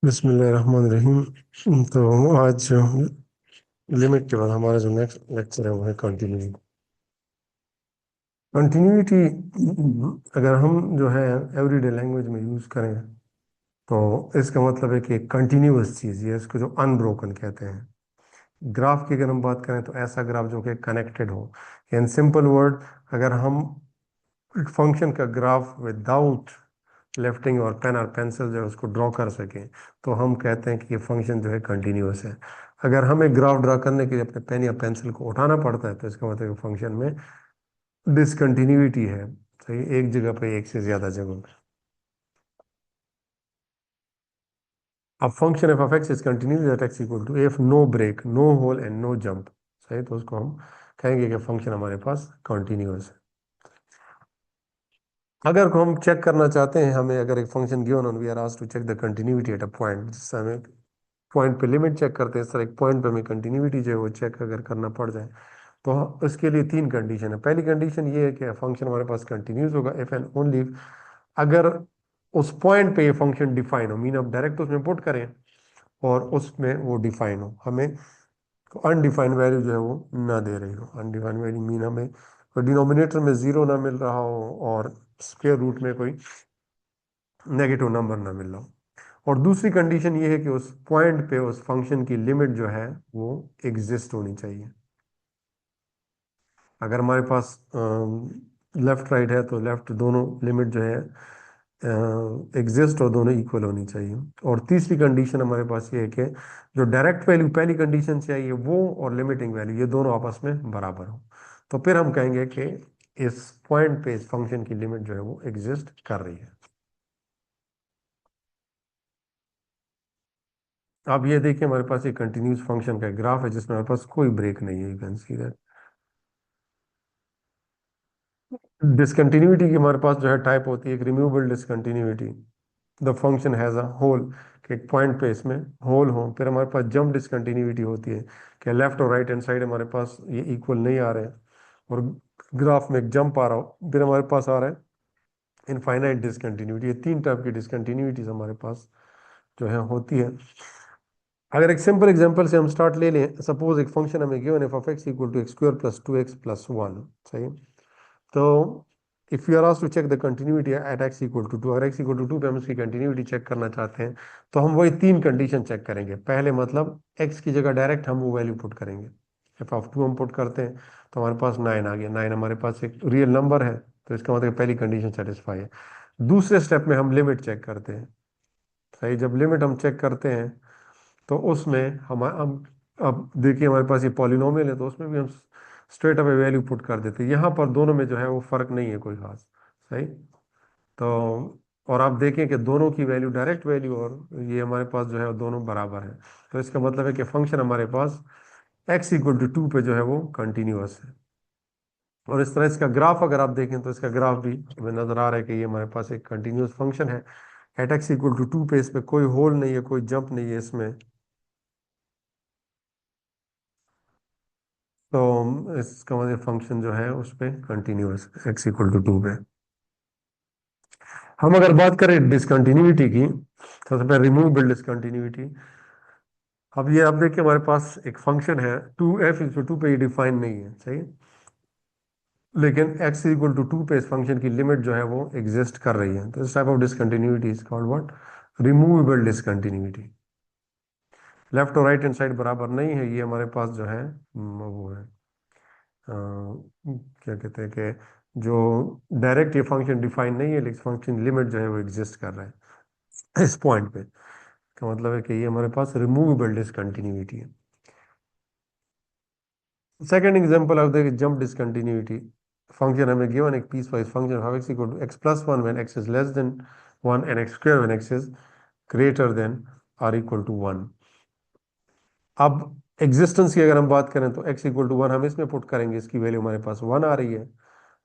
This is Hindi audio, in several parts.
बिस्मिल्लाहिर्रहमानिर्रहीम। तो आज लिमिट के बाद हमारा जो नेक्स्ट लेक्चर है वो है कंटिन्यूटी। कंटिन्यूटी अगर हम जो है एवरीडे लैंग्वेज में यूज़ करें तो इसका मतलब है कि कंटिन्यूअस चीज़, ये इसको जो अनब्रोकन कहते हैं। ग्राफ की अगर हम बात करें तो ऐसा ग्राफ जो कि कनेक्टेड हो। इन सिंपल वर्ड, अगर हम एक फंक्शन का ग्राफ विदाउट लेफ्टिंग और पेन और पेंसिल जो है उसको ड्रॉ कर सकें तो हम कहते हैं कि ये फंक्शन जो है कंटिन्यूअस है। अगर हमें ग्राफ ड्रॉ करने के लिए अपने पेन या पेंसिल को उठाना पड़ता है तो इसका मतलब फंक्शन में डिसकंटिन्यूटी है। सही, एक जगह पे एक से ज्यादा जगहों पे। अब function f of x is continuous at x equal to f no break no hole and no jump. सही, तो उसको हम कहेंगे कि फंक्शन हमारे पास कंटिन्यूअस है। अगर को हम चेक करना चाहते हैं, हमें अगर एक function given on we are asked to check the continuity at a point, जिससे हमें पॉइंट पे लिमिट चेक करते हैं, इस तरह एक पॉइंट पे हमें कंटिन्यूटी जो है वो चेक अगर करना पड़ जाए तो उसके लिए तीन कंडीशन है। पहली कंडीशन ये है कि फंक्शन हमारे पास कंटिन्यूस होगा इफ एंड ओनली अगर उस पॉइंट पे ये फंक्शन डिफाइन हो, मीन आप डायरेक्ट उसमें पुट करें और उसमें वो डिफाइन हो, हमें अनडिफाइंड वैल्यू जो है वो ना दे रही हो। अनडिफाइंड वैल्यू मीन हमें डिनोमिनेटर में जीरो ना मिल रहा हो और स्क्वायर रूट में कोई नेगेटिव नंबर ना मिल रहा हो। और दूसरी कंडीशन ये है कि उस पॉइंट पे उस फंक्शन की लिमिट जो है वो एग्जिस्ट होनी चाहिए। अगर हमारे पास लेफ्ट राइट है तो लेफ्ट दोनों लिमिट जो है एग्जिस्ट और दोनों इक्वल होनी चाहिए। और तीसरी कंडीशन हमारे पास ये है कि जो डायरेक्ट वैल्यू पहली कंडीशन चाहिए वो और लिमिटिंग वैल्यू ये दोनों आपस में बराबर हो, तो फिर हम कहेंगे कि इस पॉइंट पे इस फंक्शन की लिमिट जो है वो एग्जिस्ट कर रही है। अब ये देखिए, हमारे पास एक कंटिन्यूस फंक्शन का ग्राफ है जिसमें हमारे पास कोई ब्रेक नहीं है। You can see that discontinuity की हमारे पास जो है टाइप होती है एक removable discontinuity. The function has a hole, कि एक पॉइंट पे इसमें होल हो। फिर हमारे पास जंप डिसकंटिन्यूटी होती है कि लेफ्ट और राइट हैंड साइड हमारे पास ये इक्वल नहीं आ रहे हैं और ग्राफ में एक जंप आ रहा हो। फिर हमारे पास आ रहा है इनफाइनाइट डिसकंटिन्यूटी। ये तीन टाइप की डिसकंटिन्यूटीज हमारे पास जो है होती है। अगर एक सिंपल एग्जांपल से हम स्टार्ट ले लें, सपोज एक फंक्शन हमें given f of x equal to x square plus two x plus one. सही, तो if you are asked to check the continuity at x equal to two, अगर एक्स इक्वल टू टू पे हम इसकी कंटिन्यूटी चेक करना चाहते हैं तो हम वही तीन कंडीशन चेक करेंगे। पहले मतलब एक्स की जगह डायरेक्ट हम वो वैल्यू पुट करेंगे। एफ ऑफ टू हम पुट करते हैं तो हमारे पास नाइन आ गया। नाइन हमारे पास एक रियल नंबर है तो इसका मतलब पहली कंडीशन सेटिस्फाई है। दूसरे स्टेप में हम लिमिट चेक करते हैं। सही, जब लिमिट हम चेक करते हैं तो उसमें हम अब देखिए हमारे पास ये पॉलिनोमियल है तो उसमें भी हम स्ट्रेट अवे वैल्यू पुट कर देते हैं। यहाँ पर दोनों में जो है वो फर्क नहीं है कोई खास। सही, तो और आप देखें कि दोनों की वैल्यू डायरेक्ट वैल्यू और ये हमारे पास जो है वो दोनों बराबर है। तो इसका मतलब है कि फंक्शन हमारे पास एक्स इक्वल टू टू पे जो है वो कंटिन्यूअस है। और इस तरह इसका ग्राफ अगर आप देखें तो इसका ग्राफ भी हमें नजर आ रहा है कि ये हमारे पास एक कंटिन्यूअस फंक्शन है। At x equal to two पे इसमें कोई होल नहीं है, कोई जंप नहीं है इसमें। तो इसका मतलब फंक्शन जो है उस पे continuous x equal to two पे। हम अगर बात करें डिसकंटिन्यूटी की, सबसे पहले रिमूवेबल डिसकंटिन्यूटी। अब ये आप देखिए हमारे पास एक फंक्शन है टू एफ इक्वल टू पे, ये डिफाइन नहीं है। सही, लेकिन एक्स इक्वल टू टू पे इस फंक्शन की लिमिट जो है वो एग्जिस्ट कर रही है। तो इस type of discontinuity is called what, removable discontinuity. Left और राइट हैंड साइड बराबर नहीं है, ये हमारे पास जो है वो है क्या कहते हैं कि जो डायरेक्ट ये फंक्शन डिफाइन नहीं है लेकिन फंक्शन लिमिट जो है वो एग्जिस्ट कर रहा है इस पॉइंट पे। का मतलब है कि ये हमारे पास रिमूवेबल डिसकंटिन्यूटी है। Second example of the jump discontinuity. Function हमें गिवन एक piecewise function of x equal to x plus one when x is less than one and x square when x is greater than or equal to one. अब एग्जिस्टेंस की अगर हम बात करें तो एक्स इक्वल टू वन हम इसमें पुट करेंगे, इसकी वैल्यू हमारे पास वन आ रही है।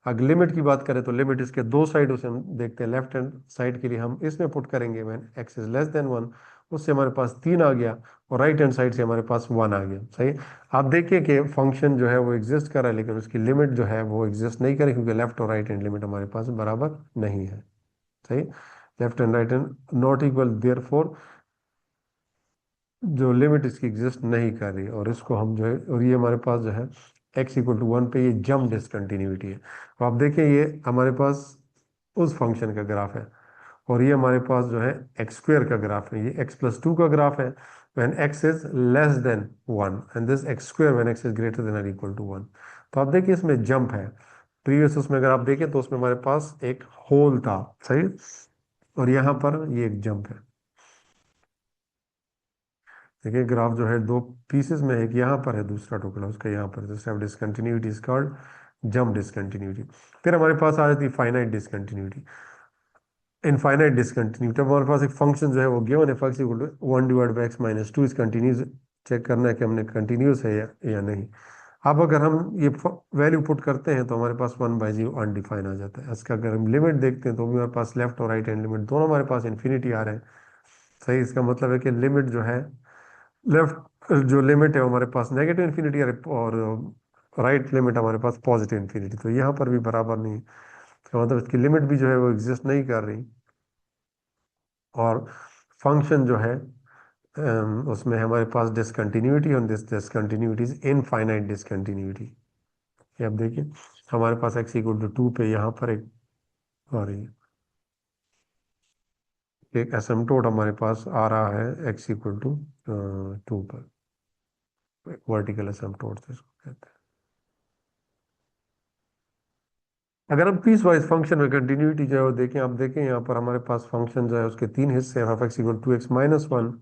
अगर लिमिट की बात करें तो लिमिट इसके दो साइडों से हम देखते हैं। लेफ्ट हैंड साइड के लिए हम इसमें पुट करेंगे when x is less than one, उससे हमारे पास तीन आ गया। और राइट हैंड साइड से हमारे पास वन आ गया। सही, आप देखिए कि फंक्शन जो है वो एग्जिस्ट कर रहा है लेकिन उसकी लिमिट जो है वो एग्जिस्ट नहीं करे क्योंकि लेफ्ट और राइट हैंड लिमिट हमारे पास बराबर नहीं है। सही, left and right hand not equal, therefore जो लिमिट इसकी एग्जिस्ट नहीं कर रही, और इसको हम जो है, और ये हमारे पास जो है x=1 पे ये जंप डिसकंटिन्यूटी है। तो आप देखें ये हमारे पास उस फंक्शन का ग्राफ है, और ये हमारे पास जो है x² का ग्राफ है, ये x+2 का ग्राफ है when x is less than 1 and this x² when x is greater than or equal to 1। तो आप देखिए इसमें जंप है। प्रीवियस उसमें अगर आप देखें तो उसमें हमारे पास एक होल था, सही, और यहाँ पर ये एक जंप है। देखिए ग्राफ जो है दो पीसेस में है, एक यहाँ पर है, दूसरा टुकड़ा उसका यहाँ पर। This discontinuity is called jump discontinuity. फिर हमारे पास आ जाती है फाइनाइट डिसकंटिन्यूटी। इनफाइनाइट डिसकंटिन्यूटी, हमारे पास एक फंक्शन जो है वो गिवन है, x=1/x-2 इज कंटिन्यूस। चेक करना है कि हमने कंटिन्यूस है या नहीं। अब अगर हम ये वैल्यू पुट करते हैं तो हमारे पास 1/0 अनडिफाइन आ जाता है। इसका अगर हम लिमिट देखते हैं तो भी हमारे पास लेफ्ट और राइट हैंड लिमिट दोनों हमारे पास इन्फिनिटी आ रहे हैं, सही। इसका मतलब है कि लिमिट जो है, लेफ्ट जो लिमिट है वो हमारे पास नेगेटिव इन्फिनिटी है, और राइट लिमिट हमारे पास पॉजिटिव इन्फिनिटी। तो यहाँ पर भी बराबर नहीं, इसका मतलब इसकी लिमिट भी जो है वो एग्जिस्ट नहीं कर रही। और फंक्शन जो है उसमें हमारे पास डिसकंटिन्यूटी, और this discontinuity is infinite discontinuity. ये आप देखिए हमारे पास x=2 पे यहाँ पर एक, और एक एसिम्पटोट हमारे पास आ रहा है x=2 पर, वर्टिकल एसिम्पटोट जिसको कहते हैं। अगर हम पीस वाइज फंक्शन में कंटिन्यूटी जो है वो देखें, आप देखें यहाँ पर हमारे पास फंक्शन जो है उसके तीन हिस्से हैं। f(x=2x-1)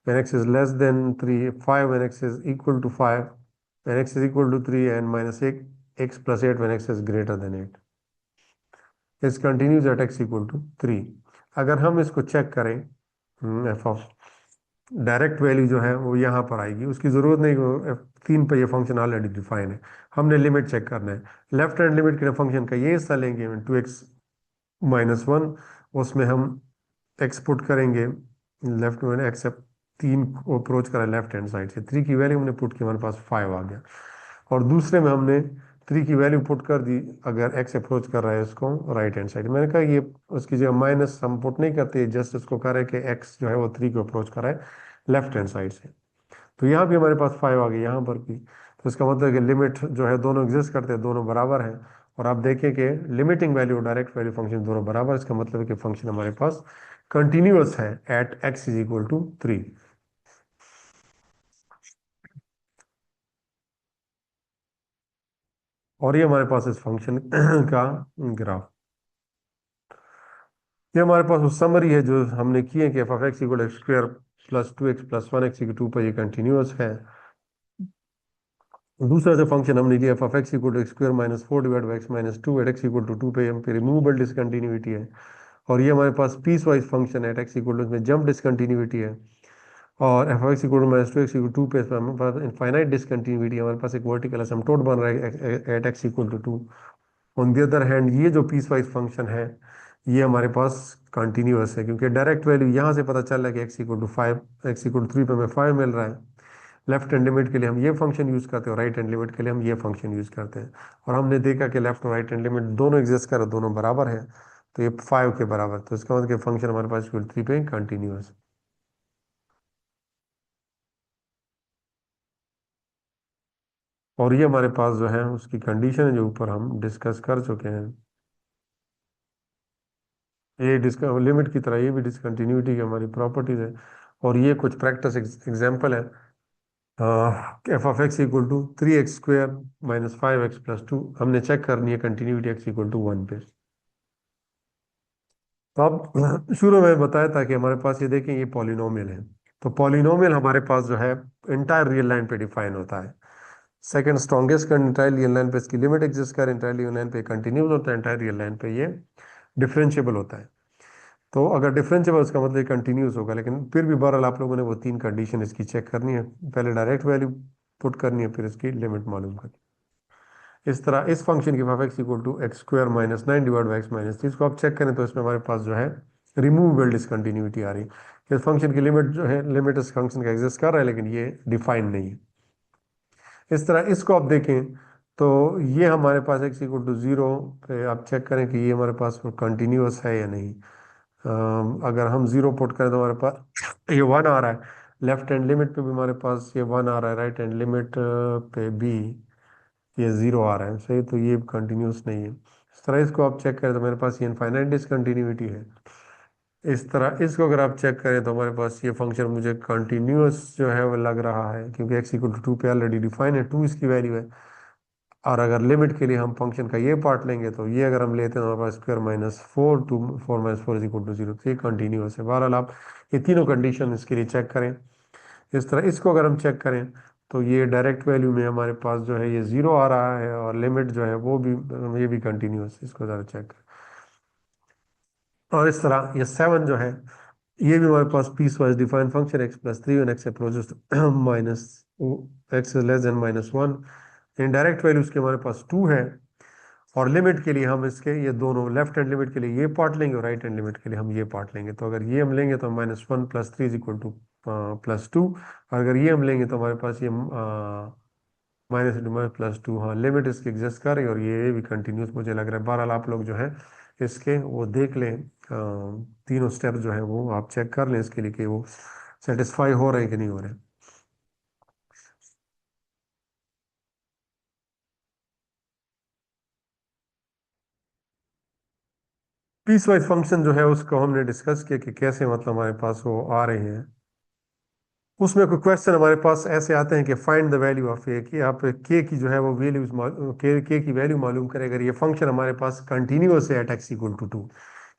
when x is less than 3, 5 when x is equal to 5, when x is equal to 3, and -x+8 when x is greater than 8 is continues at x=3। अगर हम इसको चेक करें, एफ ऑफ डायरेक्ट वैल्यू जो है वो यहाँ पर आएगी, उसकी ज़रूरत नहीं, F3 पर ये फंक्शन ऑलरेडी डिफाइन है। हमने लिमिट चेक करना है। लेफ्ट हैंड लिमिट के फंक्शन का ये हिस्सा लेंगे 2x-1, उसमें हम x पुट करेंगे लेफ्ट में, एक्स 3 को अप्रोच करा लेफ्ट हैंड साइड से, 3 की वैल्यू हमने पुट की, हमारे पास 5 आ गया। और दूसरे में हमने 3 की वैल्यू पुट कर दी, अगर x अप्रोच कर रहा है इसको राइट हैंड साइड। मैंने कहा ये उसकी जगह माइनस हम पुट नहीं करते, जस्ट इसको कह रहे हैं कि x जो है वो 3 को अप्रोच कर रहा है लेफ्ट हैंड साइड से। तो यहाँ भी हमारे पास 5 आ गई, यहाँ पर भी। तो इसका मतलब है कि लिमिट जो है दोनों एग्जिस्ट करते हैं, दोनों बराबर हैं। और आप देखें कि लिमिटिंग वैल्यू और डायरेक्ट वैल्यू फंक्शन दोनों बराबर, इसका मतलब है कि फंक्शन हमारे पास कंटिन्यूअस है एट x=3। और ये हमारे पास इस फंक्शन का ग्राफ। ये हमारे पास वो समरी है जो हमने की है कि f(x=x²+2x+1x)2 पर ये कंटिन्यूअस है। दूसरा जो फंक्शन हमने लिया f(x=x²-4/x-2 @x=2 पे, हम पे रिमूवेबल डिसकंटिन्यूटी है। और ये हमारे पास पीस वाइज फंक्शन है x=, में जंप डिसकंटिन्यूटी है। और f(x=-2x=2 पे हमारे पास इनफाइनाइट डिसकंटिन्यूटी, हमारे पास एक वर्टिकल असिम्पटोट बन रहा है at x=2। On the other hand ये जो पीस वाइज फंक्शन है ये हमारे पास कंटिन्यूअस है, क्योंकि डायरेक्ट वैल्यू यहाँ से पता चल रहा है कि x=5, x=3 पे हमें 5 मिल रहा है। लेफ्ट हैंड लिमिट के लिए हम ये फंक्शन यूज़ करते हैं, और राइट हैंड लिमिट के लिए हम ये फंक्शन यूज़ करते हैं। और हमने देखा कि लेफ्ट और राइट हैंड लिमिट दोनों एग्जिस्ट कर, दोनों बराबर है, तो ये 5 के बराबर। तो इसका मतलब फंक्शन हमारे पास =3 पे कंटिन्यूअस। और ये हमारे पास जो है उसकी कंडीशन है जो ऊपर हम डिस्कस कर चुके हैं। ये लिमिट की तरह ये भी डिसकंटिन्यूटी की हमारी प्रॉपर्टीज है। और ये कुछ प्रैक्टिस एग्जांपल है। f(x=3x²-5x+2), हमने चेक करनी है कंटिन्यूटी x=1 पे। तो अब शुरू में बताया था कि हमारे पास ये देखें ये पॉलिनोमियल है। तो पॉलिनोमियल हमारे पास जो है इंटायर रियल लाइन पे डिफाइन होता है। सेकंड स्ट्रॉन्गेस्ट का इंटायर रियल लाइन पे इसकी लिमिट एग्जिस्ट कर, इंटायर रियल लाइन पे कंटिन्यूस होता है, इंटायर रियल लाइन पे ये डिफरेंशिएबल होता है। तो अगर डिफरेंशिएबल उसका मतलब कंटिन्यूस होगा, लेकिन फिर भी बहरहाल आप लोगों ने वो 3 कंडीशन इसकी चेक करनी है। पहले डायरेक्ट वैल्यू पुट करनी है, फिर इसकी लिमिट मालूम करनी है। इस तरह इस फंक्शन की f(x=x²-9/x-3) इसको आप चेक करें तो इसमें हमारे पास जो है रिमूवेबल डिसकंटिन्यूटी आ रही है। इस फंक्शन की लिमिट जो है, लिमिट इस फंक्शन का एग्जिस्ट कर रहा है, लेकिन ये डिफाइन नहीं है। इस तरह इसको आप देखें तो ये हमारे पास x=0 पे आप चेक करें कि ये हमारे पास कंटिन्यूअस है या नहीं। अगर हम 0 पुट करें तो हमारे पास ये 1 आ रहा है। लेफ्ट हैंड लिमिट पे भी हमारे पास ये 1 आ रहा है, राइट हैंड लिमिट पे भी ये 0 आ रहा है, सही। तो ये कंटिन्यूस नहीं है। इस तरह इसको आप चेक करें तो मेरे पास ये इनफाइनाइट डिसकंटिन्यूटी है। इस तरह इसको अगर आप चेक करें तो हमारे पास ये फंक्शन मुझे कंटिन्यूस जो है वो लग रहा है, क्योंकि x इक्वल टू 2 पे ऑलरेडी डिफाइन है, 2 इसकी वैल्यू है। और अगर लिमिट के लिए हम फंक्शन का ये पार्ट लेंगे तो ये अगर हम लेते हैं तो हमारे पास square minus four, two four minus four is equal to 0, तो ये कंटिन्यूस है। बहरहाल आप ये तीनों कंडीशन इसके लिए चेक करें। इस तरह इसको अगर हम चेक करें तो ये डायरेक्ट वैल्यू में हमारे पास जो है ये 0 आ रहा है, और लिमिट जो है वो भी, ये भी कंटिन्यूस। इसको ज़रा चेक करें। और इस तरह ये 7 जो है ये भी हमारे पास piecewise defined function x plus three one x approaches minus x less than minus one. इन डायरेक्ट वैल्यूज के हमारे पास 2 है, और लिमिट के लिए हम इसके ये दोनों लेफ्ट हैंड लिमिट के लिए ये पार्ट लेंगे और राइट हैंड लिमिट के लिए हम ये पार्ट लेंगे। तो अगर ये हम लेंगे तो minus one plus three is equal two plus two, और अगर ये हम लेंगे तो हमारे पास ये minus into minus plus two. हाँ, लिमिट इसकी एग्जिस्ट कर रही है और ये भी कंटिन्यूस मुझे लग रहा है। बहरहाल आप लोग जो है इसके वो देख लें, तीनों स्टेप जो है वो आप चेक कर लें इसके लिए कि वो सेटिस्फाई हो रहे हैं कि नहीं हो रहे। पीस वाइज फंक्शन जो है उसको हमने डिस्कस किया कि कैसे मतलब हमारे पास वो आ रहे हैं। उसमें कोई क्वेश्चन हमारे पास ऐसे आते हैं कि फाइंड द वैल्यू ऑफ ए, कि आप के की जो है वो वैल्यूज के की वैल्यू मालूम करें अगर ये फंक्शन हमारे पास कंटिन्यूअस है at x equal to two,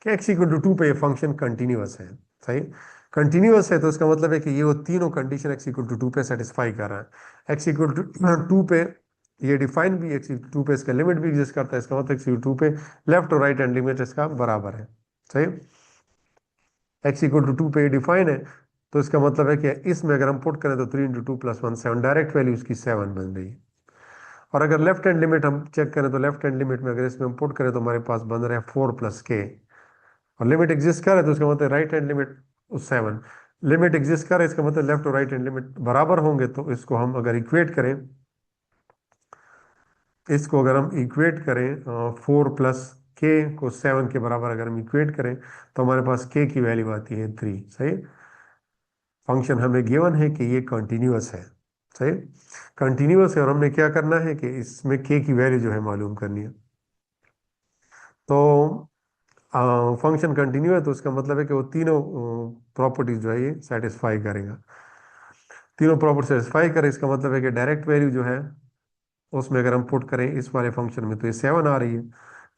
कि एक्स इक्वल टू टू पे ये फंक्शन कंटिन्यूअस है, सही। कंटिन्यूअस है तो इसका मतलब है कि ये वो तीनों condition x equal to two पे सेटिस्फाई कर रहा है। एक्स इक्वल टू टू पे ये डिफाइन भी, एक्स इक्वल टू पे इसका लिमिट भी एग्जिस्ट करता है, इसका मतलब एक्स इक्वल टू पे लेफ्ट और राइट हैंड लिमिट इसका बराबर है, सही। एक्स इक्वल टू टू पे डिफाइन है तो इसका मतलब है कि इसमें अगर हम पुट करें तो 3 × 2 + 1 7, डायरेक्ट वैल्यू इसकी 7 बन रही है। और अगर लेफ्ट हैंड लिमिट हम चेक करें तो लेफ्ट हैंड लिमिट में अगर इसमें हम पुट करें तो हमारे पास बन रहा है 4 + k, और लिमिट एग्जिस्ट कर रहा है तो इसका मतलब right hand limit 7, limit exist कर रहा है इसका मतलब लेफ्ट और राइट हैंड लिमिट बराबर होंगे। तो इसको हम अगर इक्वेट करें, इसको अगर हम इक्वेट करें 4 + k को 7 के बराबर अगर हम इक्वेट करें तो हमारे पास k की वैल्यू आती है 3, सही। फंक्शन हमें गिवन है कि ये कंटिन्यूअस है, सही। कंटिन्यूअस है और हमने क्या करना है कि इसमें के की वैल्यू जो है मालूम करनी है। तो फंक्शन कंटिन्यू है तो इसका मतलब है कि वो तीनों प्रॉपर्टीज जो है ये सेटिस्फाई करेगा। तीनों प्रॉपर्टी सेटिस्फाई करे इसका मतलब है कि डायरेक्ट वैल्यू जो है उसमें अगर हम पुट करें इस वाले फंक्शन में तो ये 7 आ रही है।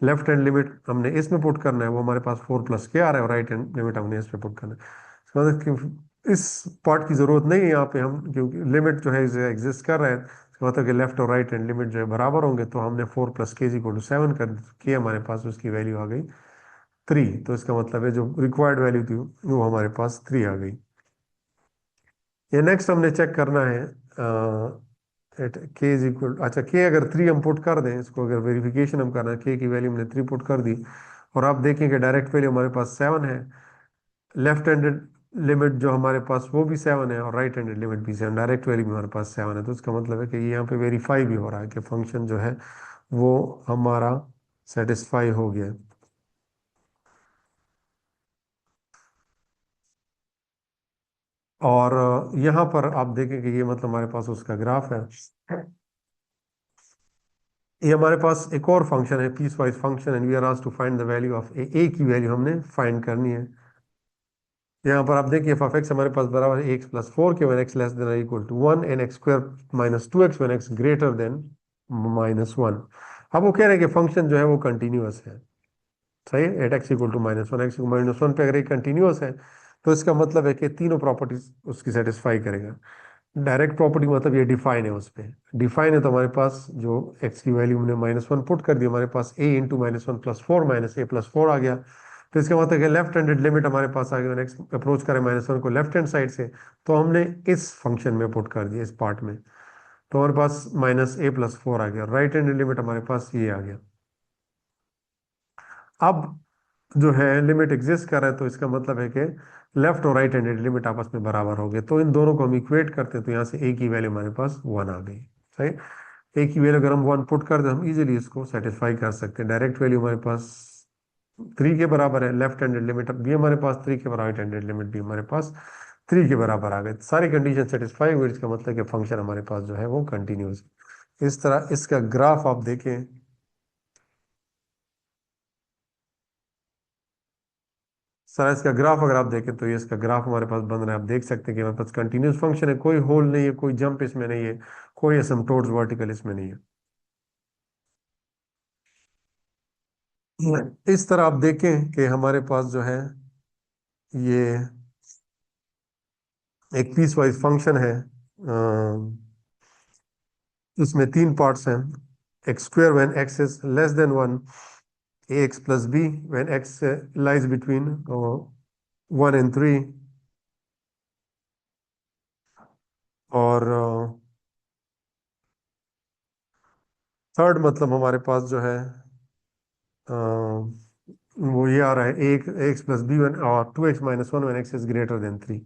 लेफ्ट हैंड लिमिट हमने इसमें पुट करना है, वो हमारे पास 4 + k आ रहा है, और राइट हैंड लिमिट हमने इस पे पुट करना है। इसका मतलब कि इस पार्ट की जरूरत नहीं है यहाँ पे हम, क्योंकि लिमिट जो है एग्जिस्ट कर रहा है। इसका मतलब कि लेफ्ट और राइट हैंड लिमिट जो है बराबर होंगे, तो हमने 4 + k = 7 कर के हमारे पास उसकी वैल्यू आ गई 3। तो इसका मतलब है जो रिक्वायर्ड वैल्यू थी वो हमारे पास 3 आ गई। ये नेक्स्ट हमने चेक करना है एट के इज इक्वल, अच्छा के अगर 3 हम पुट कर दें, इसको अगर वेरिफिकेशन हम करना है, के की वैल्यू हमने 3 पुट कर दी, और आप देखें कि डायरेक्ट वैल्यू हमारे पास 7 है, लेफ्ट हैंडेड लिमिट जो हमारे पास वो भी 7 है, और राइट हैंडेड लिमिट भी 7, डायरेक्ट वैल्यू भी हमारे पास 7 है। तो इसका मतलब है कि ये यहाँ पे वेरीफाई भी हो रहा है कि फंक्शन जो है वो हमारा सेटिस्फाई हो गया। और यहाँ पर आप देखें कि ये मतलब हमारे पास उसका ग्राफ है। ये हमारे पास एक और फंक्शन है piecewise function, and we are asked to find the value of a की वैल्यू हमने फाइंड करनी है। यहाँ पर आप देखिए एफ ऑफ एक्स हमारे पास बराबर है एक्स प्लस फोर के, one x less than equal to one, and x square minus two x one x greater than minus one. अब वो कह रहे हैं कि फंक्शन जो है वो कंटिन्यूअस है, सही है। At x equal to minus one, x minus one पे अगर ये कंटिन्यूअस है तो इसका मतलब है कि तीनों प्रॉपर्टीज उसकी सेटिस्फाई करेगा। डायरेक्ट प्रॉपर्टी मतलब ये डिफाइन है, उस पर डिफाइन है तो हमारे पास जो एक्स की वैल्यू हमने -1 पुट कर दी, हमारे पास a इंटू -1 + 4 - a + 4 आ गया। तो इसका मतलब है लेफ्ट हैंडेड लिमिट हमारे पास आ गई, एक्स अप्रोच करें -1 को लेफ्ट हैंड साइड से, तो हमने इस फंक्शन में पुट कर दिया इस पार्ट में, तो हमारे पास -a + 4 आ गया। राइट हैंडेड लिमिट हमारे पास ये आ गया। अब जो है लिमिट एग्जिस्ट कर रहा है तो इसका मतलब है कि लेफ्ट और राइट हैंडेड लिमिट आपस में बराबर हो गए, तो इन दोनों को हम इक्वेट करते हैं तो यहाँ से ए की वैल्यू हमारे पास 1 आ गई, सही। ए की वैल्यू अगर हम 1 पुट कर दें हम इजीली इसको सेटिस्फाई कर सकते हैं। डायरेक्ट वैल्यू हमारे पास 3 के बराबर है, लेफ्ट हैंडेड लिमिट भी हमारे पास 3 के बराबर, राइट हैंडेड लिमिट भी हमारे पास 3 के बराबर आ गए, सारी कंडीशन सेटिस्फाई हुई, इसका मतलब कि फंक्शन हमारे पास जो है वो कंटिन्यूस है। इस तरह इसका ग्राफ आप देखें, सर इसका ग्राफ अगर आप देखें तो ये इसका ग्राफ हमारे पास बन रहा है, आप देख सकते हैं कि हमारे पास कंटिन्यूस फंक्शन है, कोई होल नहीं है, कोई जंप इसमें नहीं है, कोई एसिम्प्टोट्स वर्टिकल इसमें नहीं है। इस तरह आप देखें कि हमारे पास जो है ये एक पीस वाइज फंक्शन है, इसमें 3 पार्ट्स हैं। X square when x is less than 1, a x plus b when x lies between 1 and 3, और थर्ड मतलब हमारे पास जो है वो ये आ रहा है, एक एक्स प्लस बी वन और 2x - 1 when x is greater than 3।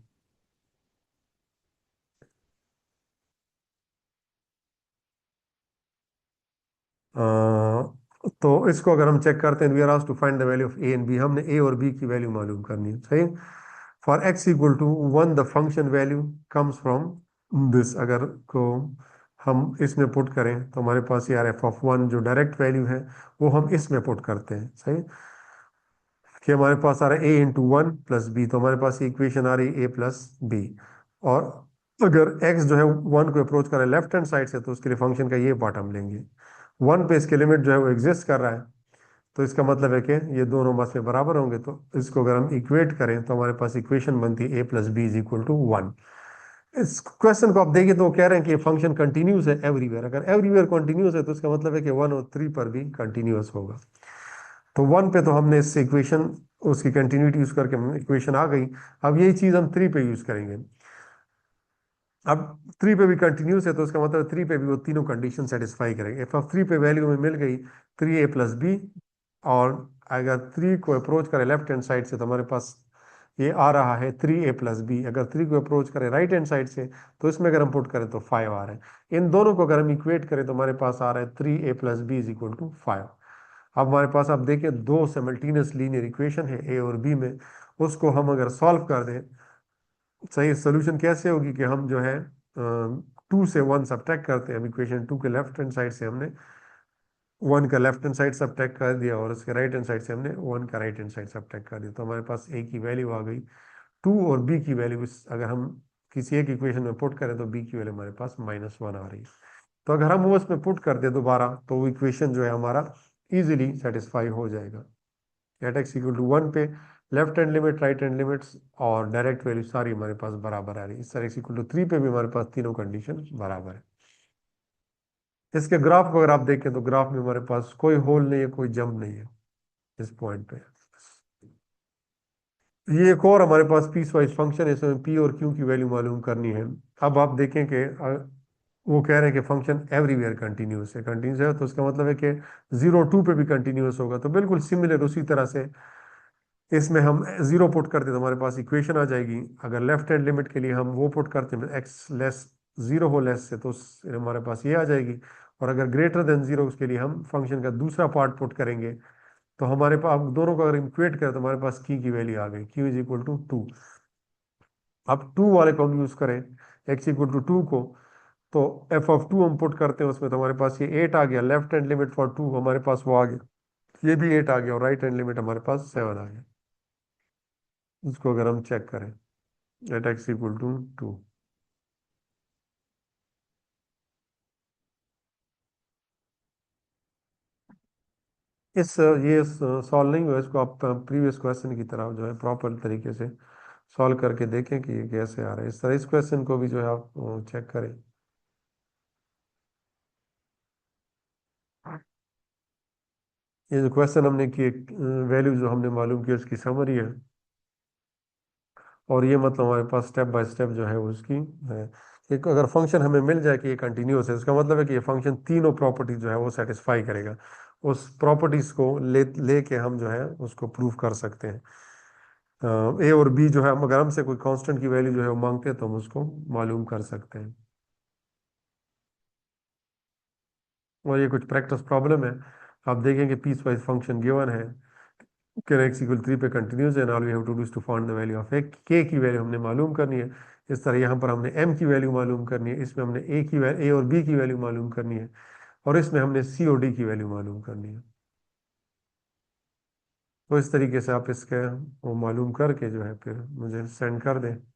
तो इसको अगर हम चेक करते हैं, we are asked to find the value of a and b, हमने ए और बी की वैल्यू मालूम करनी है, सही। For x equal to 1 the function value comes from this, अगर को हम इसमें पुट करें तो हमारे पास यार f(1) जो डायरेक्ट वैल्यू है वो हम इसमें पुट करते हैं, सही। कि हमारे पास आ रहा है a × 1 + b, तो हमारे पास इक्वेशन आ रही है a + b। और अगर x जो है 1 को अप्रोच कर रहा है लेफ्ट हैंड साइड से, तो उसके लिए फंक्शन का ये पार्ट हम लेंगे। 1 पे इसके लिमिट जो है वो एग्जिस्ट कर रहा है, तो इसका मतलब है कि ये दोनों बस में बराबर होंगे, तो इसको अगर हम इक्वेट करें तो हमारे पास इक्वेशन बनती है a + b = 1। इस क्वेश्चन को आप देखिए तो वो कह रहे हैं कि फंक्शन कंटिन्यूस है एवरीवेयर, अगर एवरीवेयर कंटिन्यूस है तो इसका मतलब है कि 1 और 3 पर भी कंटिन्यूस होगा। तो 1 पे तो हमने इस इक्वेशन, उसकी कंटिन्यूटी यूज करके इक्वेशन आ गई। अब यही चीज हम 3 पे यूज करेंगे। अब 3 पे भी कंटिन्यूस है तो इसका मतलब 3 पे भी वो तीनों कंडीशन सेटिस्फाई करेंगे। f(3) पे वैल्यू में मिल गई 3a + b, और अगर 3 को अप्रोच करें लेफ्ट हैंड साइड से तो हमारे पास ये आ रहा है 3a + b। अगर 3 को अप्रोच करें राइट हैंड साइड से तो इसमें अगर हम पुट करें तो 5 आ रहा है। इन दोनों को अगर हम इक्वेट करें तो हमारे पास आ रहा है 3a + b = 5। अब हमारे पास आप देखिए दो सिमल्टेनियस लीनियर इक्वेशन है ए और बी में, उसको हम अगर सॉल्व कर दें, सही सोल्यूशन कैसे होगी कि हम जो है 2 से 1 सब्ट्रैक्ट करते हैं। अब इक्वेशन 2 के लेफ्ट हैंड साइड से हमने 1 का लेफ्ट हैंड साइड सब्ट्रैक्ट कर दिया, और उसके राइट हैंड साइड से हमने 1 का राइट हैंड साइड सब्ट्रैक्ट कर दिया, तो हमारे पास ए की वैल्यू आ गई 2, और बी की वैल्यू अगर हम किसी एक इक्वेशन में पुट करें तो बी की वैल्यू हमारे पास -1 आ रही है। तो अगर हम वो उसमें पुट कर दे दोबारा तो वो इक्वेशन जो है हमारा इजीली सेटिस्फाई हो जाएगा। एट एक्स इक्वल टू 1 पे left hand limit right hand limits और डायरेक्ट वैल्यू सारी हमारे पास बराबर आ रही है। इस तरह एक्स इक्वल टू 3 पे भी हमारे पास तीनों कंडीशन बराबर है। इसके ग्राफ को अगर आप देखें तो ग्राफ में हमारे पास कोई होल नहीं है, कोई जंप नहीं है इस पॉइंट पे। ये एक और हमारे पास पीस वाइज फंक्शन है, इसमें पी और क्यू की वैल्यू मालूम करनी है। अब आप देखें कि वो कह रहे हैं कि फंक्शन एवरीवेयर कंटिन्यूस है, कंटिन्यूस है तो उसका मतलब है कि 0 2 पे भी कंटिन्यूस होगा, तो बिल्कुल सिमिलर उसी तरह से इसमें हम 0 पुट करते तो हमारे पास इक्वेशन आ जाएगी। अगर लेफ्ट हैंड लिमिट के लिए हम वो पुट करते हैं एक्स लेस 0 हो लेस से, तो हमारे पास ये आ जाएगी। और अगर ग्रेटर देन 0 उसके लिए हम फंक्शन का दूसरा पार्ट पुट करेंगे, तो हमारे पास अब दोनों को अगर इक्वेट करें तो हमारे पास की वैल्यू आ गई q = 2। अब 2 वाले को हम यूज करें x = 2 को, तो f(2) हम पुट करते हैं उसमें, तो हमारे पास ये 8 आ गया, लेफ्ट हैंड लिमिट फॉर 2 हमारे पास वो आ गया, ये भी 8 आ गया, और राइट हैंड लिमिट हमारे पास 7 आ गया। इसको अगर हम चेक करें एट x = 2, इस ये सॉल्व नहीं हुआ, इसको आप प्रीवियस क्वेश्चन की तरह जो है प्रॉपर तरीके से सॉल्व करके देखें कि ये कैसे आ रहा है। इस तरह इस क्वेश्चन को भी जो है आप चेक करें। ये जो क्वेश्चन हमने की, वैल्यू जो हमने मालूम की उसकी समरी है, और ये मतलब हमारे पास स्टेप बाय स्टेप जो है उसकी है। एक अगर फंक्शन हमें मिल जाए कि ये कंटिन्यूस है, इसका मतलब है कि ये फंक्शन तीनों प्रॉपर्टीज जो है वो सेटिस्फाई करेगा। उस प्रॉपर्टीज को लेके हम जो है उसको प्रूव कर सकते हैं। ए और बी जो है अगर हमसे कोई कांस्टेंट की वैल्यू जो है वो मांगते हैं तो हम उसको मालूम कर सकते हैं। और ये कुछ प्रैक्टिस प्रॉब्लम है, आप देखेंगे पीस वाइज फंक्शन गिवन है, कि x इक्वल 3 पे कंटिन्यूस है, all we have to do is to find the value of x। k की वैल्यू हमने मालूम करनी है। इस तरह यहाँ पर हमने m की वैल्यू मालूम करनी है, इसमें हमने a और b की वैल्यू मालूम करनी है, और इसमें हमने c और d की वैल्यू मालूम करनी है। तो इस तरीके से आप इसके वो मालूम करके जो है फिर मुझे सेंड कर दें।